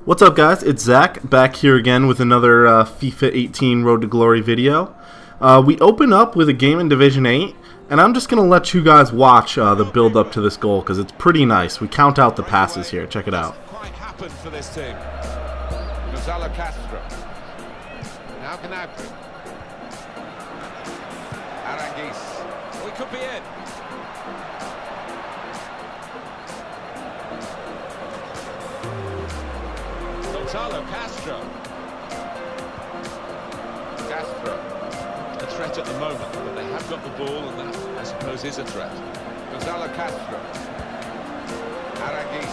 What's up, guys? It's Zach back here again with another FIFA 18 Road to Glory video. We open up with a game in Division 8, and I'm just going to let you guys watch the build up to this goal because it's pretty nice. We count out the passes here. Check it out. Quite happened for this team. Gonzalo Castro. Now Canagri. Aranguiz. We could be in. Gonzalo Castro. A threat at the moment, but they have got the ball, and that, I suppose, is a threat. Gonzalo Castro. Aranguiz.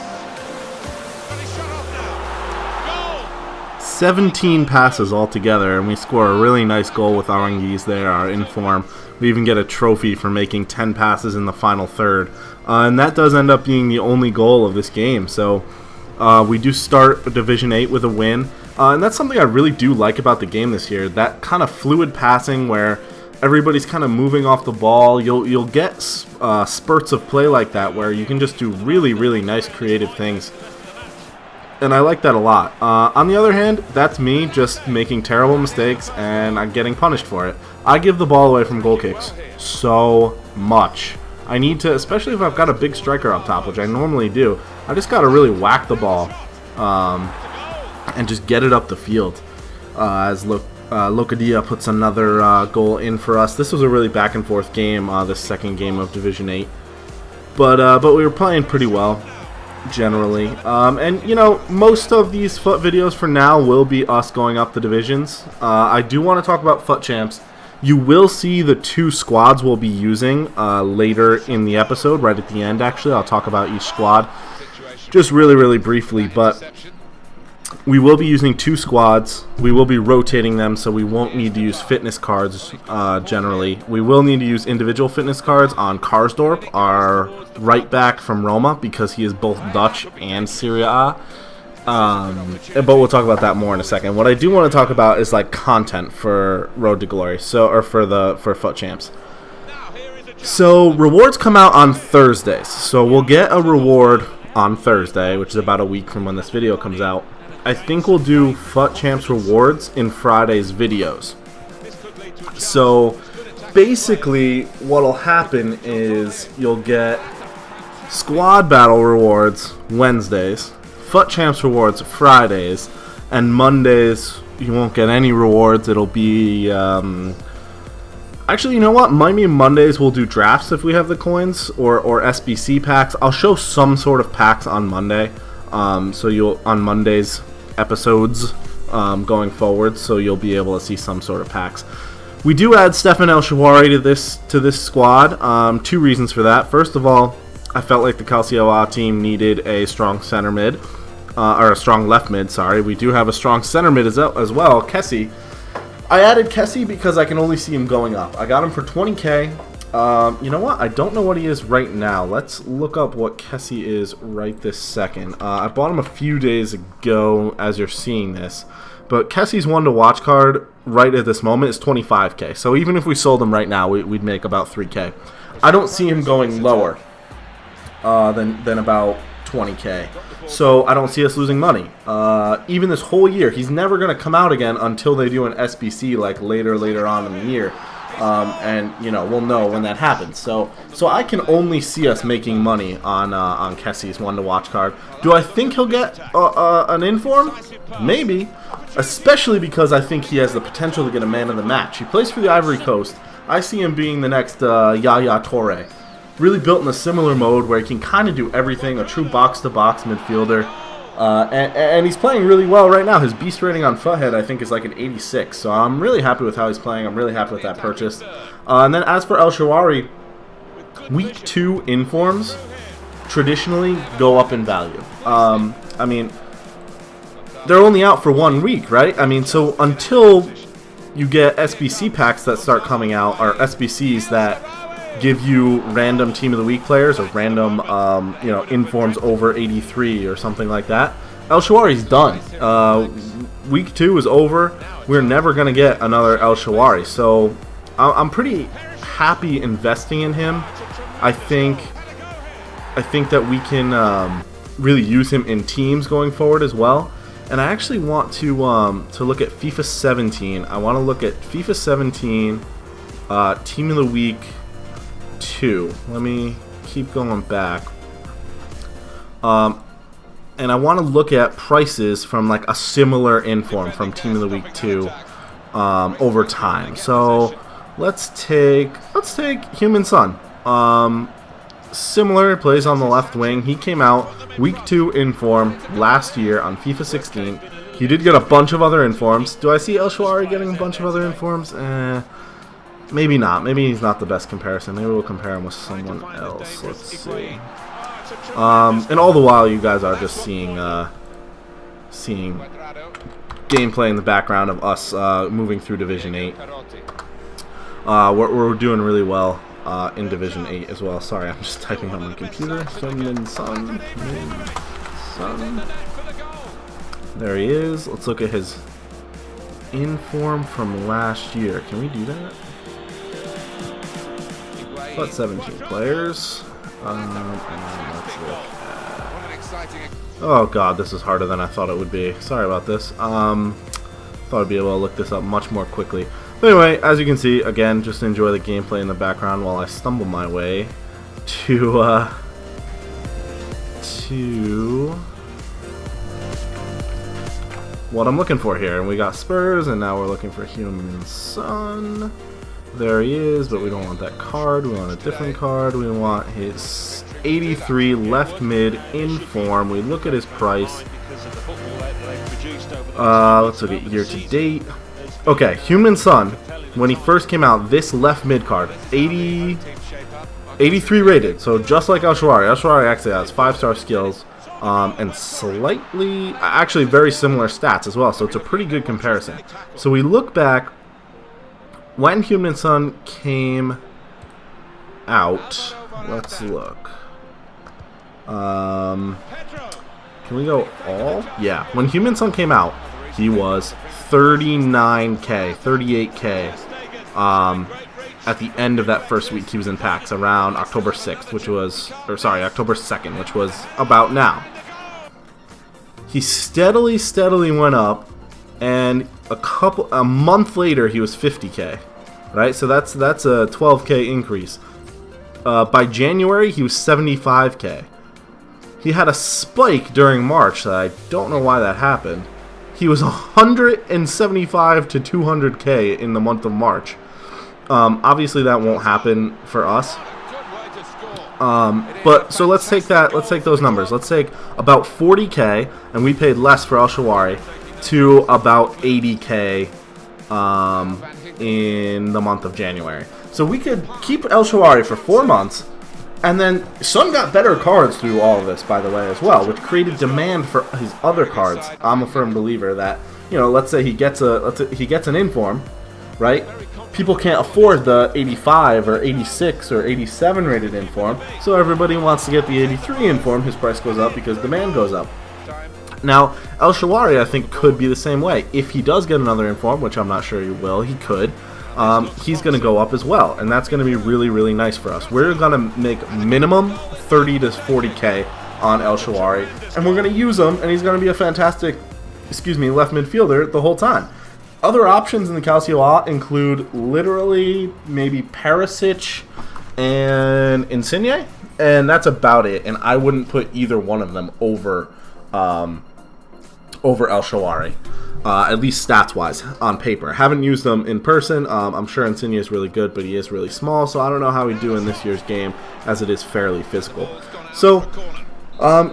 And he's shot off now. Goal! 17 passes altogether, and we score a really nice goal with Aranguiz there, our inform. We even get a trophy for making 10 passes in the final third. And that does end up being the only goal of this game, so we do start Division 8 with a win. And that's something I really do like about the game this year. That kind of fluid passing where everybody's kind of moving off the ball. You'll get spurts of play like that where you can just do really nice creative things. And I like that a lot. On the other hand, that's me just making terrible mistakes and I'm getting punished for it. I give the ball away from goal kicks so much. I need to, especially if I've got a big striker up top, which I normally do, I just got to really whack the ball and just get it up the field. As Locadia puts another goal in for us. This was a really back and forth game, this second game of Division 8. But we were playing pretty well, generally. And, you know, most of these FUT videos for now will be us going up the divisions. I do want to talk about FUT Champs. You will see the two squads we'll be using later in the episode, right at the end, actually. I'll talk about each squad just really briefly, but we will be using two squads. We will be rotating them, so we won't need to use fitness cards generally. We will need to use individual fitness cards on Karsdorp, our right back from Roma, because he is both Dutch and Serie A. But we'll talk about that more in a second. What I do want to talk about is like content for Road to Glory, for FUT Champs. So rewards come out on Thursdays. So we'll get a reward on Thursday, which is about a week from when this video comes out. I think we'll do FUT Champs rewards in Friday's videos. So basically what'll happen is you'll get squad battle rewards Wednesdays, FUT Champs rewards Fridays, and Mondays you won't get any rewards. It'll be actually, you know what? Maybe Mondays we'll do drafts if we have the coins, or SBC packs. I'll show some sort of packs on Monday. So you'll on Mondays episodes going forward, so you'll be able to see some sort of packs. We do add Stefan El-Shawari to this squad. Two reasons for that. First of all, I felt like the Calcio team needed a strong center mid, or a strong left mid. Sorry, we do have a strong center mid as well, Kessie. I added Kessie because I can only see him going up. I got him for 20k. You know what? I don't know what he is right now. Let's look up what Kessie is right this second. I bought him a few days ago as you're seeing this. But Kessie's one to watch card right at this moment is 25k. So even if we sold him right now, we'd make about 3k. I don't see him going lower than about 20k. So I don't see us losing money. Even this whole year, he's never going to come out again until they do an SBC like later on in the year. And you know, we'll know when that happens. So I can only see us making money on Kessie's one to watch card. Do I think he'll get an inform? Maybe, especially because I think he has the potential to get a man of the match. He plays for the Ivory Coast. I see him being the next Yaya Toure. Really built in a similar mode where he can kind of do everything, a true box-to-box midfielder. And he's playing really well right now. His beast rating on Futhead, I think, is like an 86. So I'm really happy with how he's playing. I'm really happy with that purchase. And then as for El-Shawari, week 2 informs traditionally go up in value. I mean, they're only out for 1 week, right? I mean, so until you get SBC packs that start coming out, or SBCs that give you random Team of the Week players or random, you know, informs over 83 or something like that, El-Shawari's done. Week 2 is over. We're never going to get another El-Shawari. So I'm pretty happy investing in him. I think that we can really use him in teams going forward as well. and I actually want to look at FIFA 17. I want to look at FIFA 17 Team of the Week 2. Let me keep going back. And I want to look at prices from like a similar inform from Team of the Week 2 over time. So let's take Human Sun. Similar, plays on the left wing. He came out week 2 inform last year on FIFA 16. He did get a bunch of other informs. Do I see SWRN getting a bunch of other informs? Maybe not. Maybe he's not the best comparison. Maybe we'll compare him with someone else. Let's see. And all the while, you guys are just seeing gameplay in the background of us moving through Division 8. We're doing really well in Division 8 as well. Sorry, I'm just typing on my computer. Sun. There he is. Let's look at his inform from last year. Can we do that? About 17 players. And let's look at... Oh god, this is harder than I thought it would be. Sorry about this. Thought I'd be able to look this up much more quickly. But anyway, as you can see, again, just enjoy the gameplay in the background while I stumble my way to what I'm looking for here. And we got Spurs, and now we're looking for Human Sun. There he is, but we don't want that card. We want a different card. We want his 83 left mid in form. We look at his price. Let's look at year to date. Okay, Human Sun, when he first came out, this left mid card, 83 rated. So just like SWRN. SWRN actually has 5-star skills and slightly, actually very similar stats as well. So it's a pretty good comparison. So we look back. When Human Sun came out, let's look. Can we go all? Yeah. When Human Sun came out, he was 39k, 38k. At the end of that first week, he was in packs around October 6th, October 2nd, which was about now. He steadily went up. And a month later, he was 50k, right? So that's a 12k increase. By January, he was 75k. He had a spike during March that I don't know why that happened. He was 175 to 200k in the month of March. Obviously, that won't happen for us. But so let's take those numbers. Let's take about 40k, and we paid less for SWRN, to about 80k in the month of January. So we could keep SWRN for 4 months, and then Sun got better cards through all of this, by the way, as well, which created demand for his other cards. I'm a firm believer that, you know, let's say he gets an inform, right? People can't afford the 85 or 86 or 87 rated inform, so everybody wants to get the 83 inform. His price goes up because demand goes up. Now, SWRN, I think, could be the same way. If he does get another inform, which I'm not sure he will, he could, he's going to go up as well, and that's going to be really, really nice for us. We're going to make minimum 30 to 40k on SWRN, and we're going to use him, and he's going to be a fantastic, left midfielder the whole time. Other options in the Calcio include literally maybe Perisic and Insigne, and that's about it, and I wouldn't put either one of them over SWRN, at least stats-wise, on paper. Haven't used them in person. I'm sure Insigne is really good, but he is really small, so I don't know how he'd do in this year's game, as it is fairly physical. So,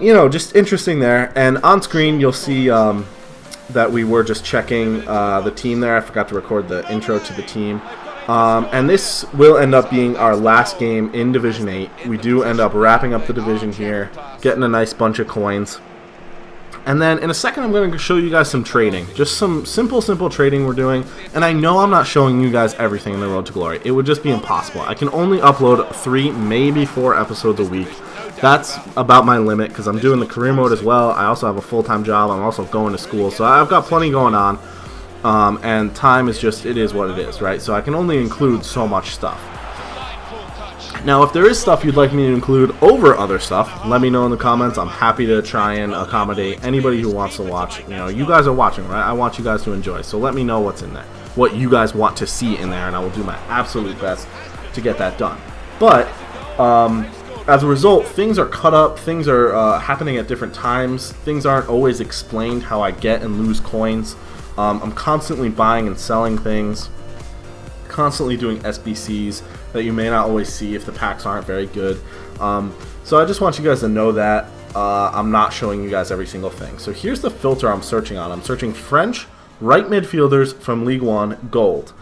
you know, just interesting there. And on screen, you'll see that we were just checking the team there. I forgot to record the intro to the team. And this will end up being our last game in Division 8. We do end up wrapping up the division here, getting a nice bunch of coins. And then in a second, I'm going to show you guys some trading. Just some simple trading we're doing. And I know I'm not showing you guys everything in the Road to Glory. It would just be impossible. I can only upload 3, maybe 4 episodes a week. That's about my limit because I'm doing the career mode as well. I also have a full-time job. I'm also going to school. So I've got plenty going on. And time is just, it is what it is, right? So I can only include so much stuff. Now, if there is stuff you'd like me to include over other stuff, let me know in the comments. I'm happy to try and accommodate anybody who wants to watch. You know, you guys are watching, right? I want you guys to enjoy. So let me know what's in there, what you guys want to see in there, and I will do my absolute best to get that done. But as a result, things are cut up, things are happening at different times, things aren't always explained how I get and lose coins. I'm constantly buying and selling things, constantly doing SBCs that you may not always see if the packs aren't very good. So I just want you guys to know that I'm not showing you guys every single thing. So here's the filter I'm searching on. I'm searching French right midfielders from League One Gold.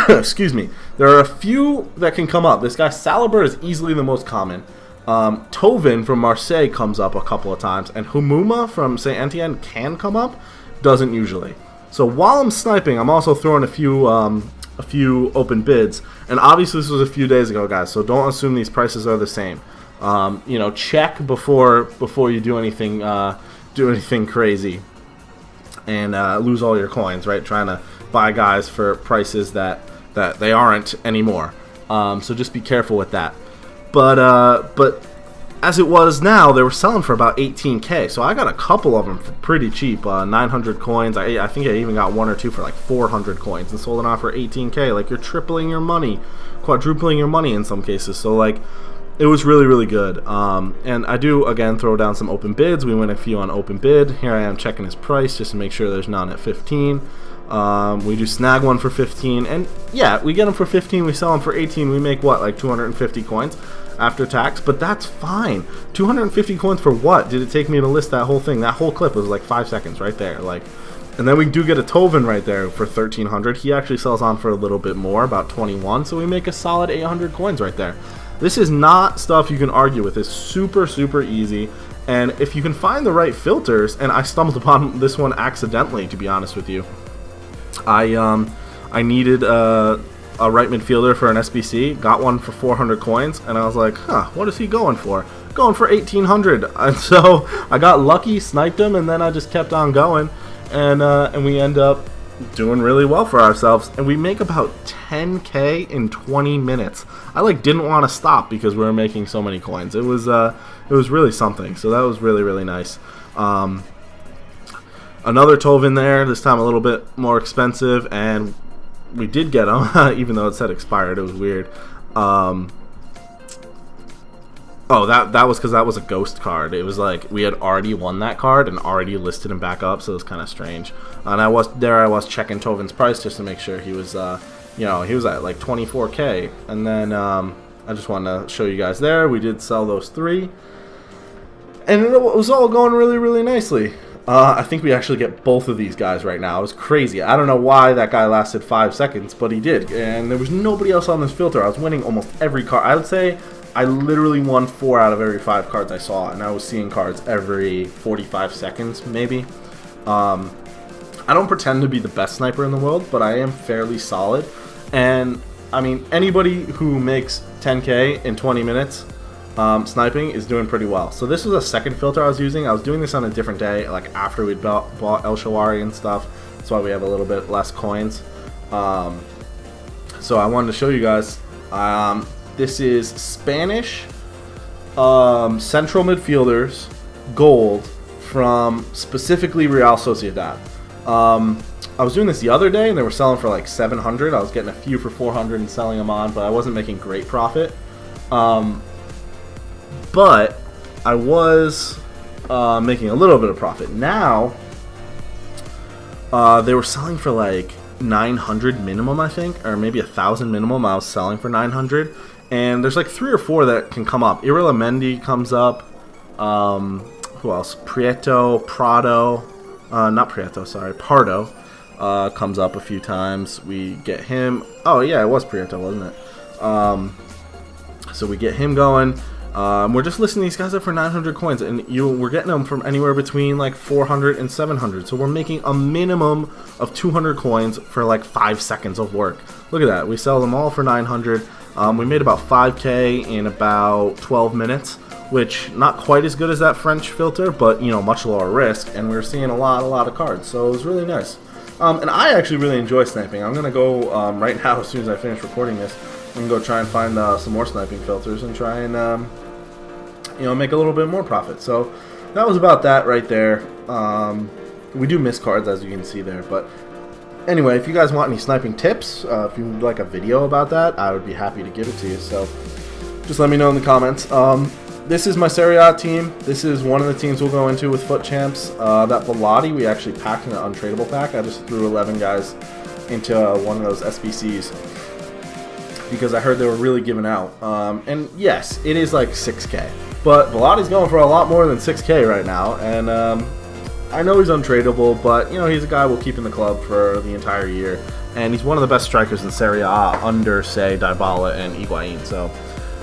Excuse me. There are a few that can come up. This guy Salibur is easily the most common. Tovin from Marseille comes up a couple of times, and Humuma from Saint Etienne can come up, doesn't usually. So while I'm sniping, I'm also throwing a few open bids, and obviously this was a few days ago, guys. So don't assume these prices are the same. You know, check before you do anything crazy and lose all your coins, right? Trying to buy guys for prices that they aren't anymore. So just be careful with that. But as it was now, they were selling for about 18k. So I got a couple of them for pretty cheap, 900 coins. I think I even got one or two for like 400 coins and sold it off for 18k. Like, you're tripling your money, quadrupling your money in some cases. So like, it was really, really good. And I do, again, throw down some open bids. We win a few on open bid. Here I am checking his price just to make sure there's none at 15. We do snag one for 15. And yeah, we get them for 15. We sell them for 18. We make what, like 250 coins after tax? But that's fine. 250 coins for what? Did it take me to list that whole thing? That whole clip was like 5 seconds right there. Like, and then we do get a Tovin right there for 1300. He actually sells on for a little bit more, about 21. So we make a solid 800 coins right there. This is not stuff you can argue with. It's super, super easy. And if you can find the right filters, and I stumbled upon this one accidentally, to be honest with you. I needed a right midfielder for an SBC, got one for 400 coins, and I was like, huh, what is he going for? Going for 1800. And so I got lucky, sniped him, and then I just kept on going, and we end up doing really well for ourselves, and we make about 10k in 20 minutes. I like didn't want to stop because we were making so many coins. It was really something. So that was really, really nice. Another Tovin there, this time a little bit more expensive, and we did get him, even though it said expired. It was weird. Oh, that was because that was a ghost card. It was like we had already won that card and already listed him back up, so it was kind of strange. And I was checking Tovin's price just to make sure he was, he was at like 24k. And then I just wanted to show you guys there. We did sell those 3, and it was all going really, really nicely. I think we actually get both of these guys right now. It was crazy. I don't know why that guy lasted 5 seconds, but he did. And there was nobody else on this filter. I was winning almost every card. I would say I literally won 4 out of every 5 cards I saw, and I was seeing cards every 45 seconds, maybe. I don't pretend to be the best sniper in the world, but I am fairly solid. And, I mean, anybody who makes 10k in 20 minutes sniping is doing pretty well. So this was a second filter I was using. I was doing this on a different day, like after we'd bought SWRN and stuff. That's why we have a little bit less coins. So I wanted to show you guys. This is Spanish central midfielders gold from specifically Real Sociedad. I was doing this the other day and they were selling for like 700. I was getting a few for 400 and selling them on, but I wasn't making great profit. But I was making a little bit of profit. Now they were selling for like 900 minimum, I think, or maybe 1,000 minimum. I was selling for 900, and there's like 3 or 4 that can come up. Irelamendi comes up. Who else? Prieto, Prado, not Prieto, sorry, Pardo comes up a few times. We get him. Oh yeah, it was Prieto, wasn't it? So we get him going. We're just listing these guys up for 900 coins, and we're getting them from anywhere between like 400 and 700. So we're making a minimum of 200 coins for like 5 seconds of work. Look at that. We sell them all for 900. We made about 5k in about 12 minutes, which not quite as good as that French filter, but much lower risk. And we were seeing a lot of cards, so it was really nice. And I actually really enjoy sniping. I'm gonna go right now as soon as I finish recording this. and go try and find some more sniping filters and try and make a little bit more profit. So that was about that right there. We do miss cards, as you can see there, but anyway, if you guys want any sniping tips, if you'd like a video about that, I would be happy to give it to you. So just let me know in the comments. This is my Serie A team. This is one of the teams we'll go into with Foot Champs. That Bellotti we actually packed in an untradeable pack. I just threw 11 guys into one of those SBCs because I heard they were really giving out. And yes, it is like 6K, but Bellotti's going for a lot more than 6K right now. And I know he's untradeable, but he's a guy we'll keep in the club for the entire year. And he's one of the best strikers in Serie A under, say, Dybala and Higuain. So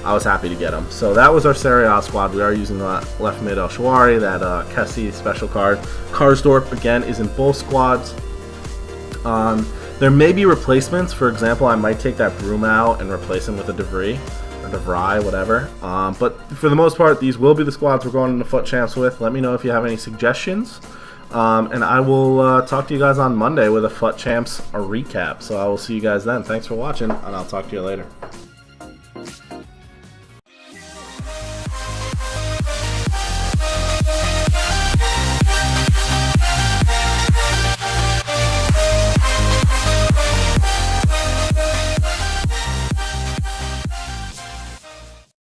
I was happy to get him. So that was our Serie A squad. We are using that left mid El Shawari, that Kessie special card. Karsdorp, again, is in both squads. There may be replacements. For example, I might take that Broom out and replace him with a DeVry or DeVry, whatever. But for the most part, these will be the squads we're going into Foot Champs with. Let me know if you have any suggestions. And I will talk to you guys on Monday with a Foot Champs recap. So I will see you guys then. Thanks for watching, and I'll talk to you later.